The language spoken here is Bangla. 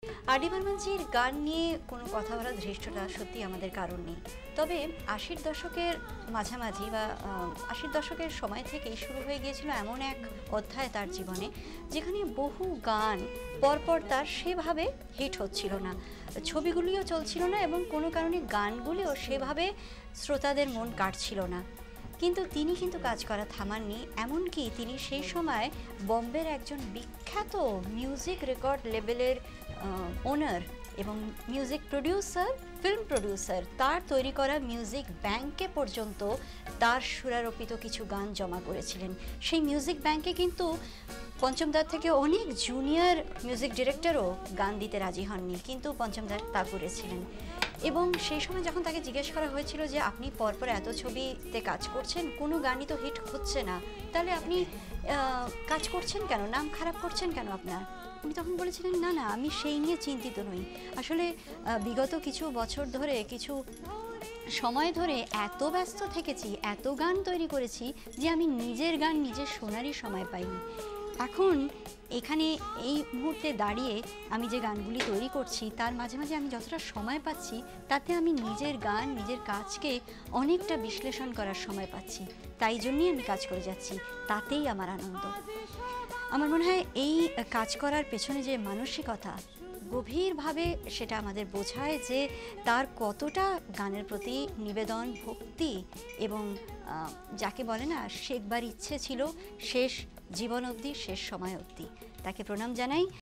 আর.ডি বর্মনজির গান নিয়ে কোনো কথা বলার ধৃষ্টতা সত্যি আমাদের কারণ নেই। তবে ৮০-র দশকের মাঝামাঝি বা ৮০-র দশকের সময় থেকেই শুরু হয়ে গিয়েছিল এমন এক অধ্যায় তার জীবনে, যেখানে বহু গান পরপর তার সেভাবে হিট হচ্ছিল না, ছবিগুলিও চলছিল না এবং কোনো কারণে গানগুলিও সেভাবে শ্রোতাদের মন কাটছিল না। কিন্তু তিনি কিন্তু কাজ করা থামাননি, এমনকি তিনি সেই সময় বম্বের একজন বিখ্যাত মিউজিক রেকর্ড লেবেলের ওনার এবং মিউজিক প্রডিউসার, ফিল্ম প্রডিউসার, তার তৈরি করা মিউজিক ব্যাংকে পর্যন্ত তার সুরারোপিত কিছু গান জমা করেছিলেন। সেই মিউজিক ব্যাংকে কিন্তু পঞ্চম দার থেকে অনেক জুনিয়র মিউজিক ডিরেক্টরও গান দিতে রাজি হননি, কিন্তু পঞ্চম দা তা করেছিলেন। এবং সেই সময় যখন তাকে জিজ্ঞেস করা হয়েছিল যে আপনি পরপর এত ছবিতে কাজ করছেন, কোনো গানই তো হিট হচ্ছে না, তাহলে আপনি কাজ করছেন কেন, নাম খারাপ করছেন কেন আপনার? উনি তখন বলেছিলেন, না না, আমি সেই নিয়ে চিন্তিত নই। আসলে বিগত কিছু বছর ধরে, কিছু সময় ধরে এত ব্যস্ত থেকেছি, এত গান তৈরি করেছি যে আমি নিজের গান নিজে শোনারই সময় পাইনি। এখন এখানে এই মুহূর্তে দাঁড়িয়ে আমি যে গানগুলি তৈরি করছি তার মাঝে মাঝে আমি যতটা সময় পাচ্ছি, তাতে আমি নিজের গান, নিজের কাজকে অনেকটা বিশ্লেষণ করার সময় পাচ্ছি। তাই জন্যই আমি কাজ করে যাচ্ছি, তাতেই আমার আনন্দ। আমার মনে হয় এই কাজ করার পেছনে যে মানসিকতা, গভীরভাবে সেটা আমাদের বোঝায় যে তার কতটা গানের প্রতি নিবেদন, ভক্তি এবং যাকে বলে না, শেখবার ইচ্ছে ছিল শেষ জীবন অবধি, শেষ সময় অবধি। তাকে প্রণাম জানাই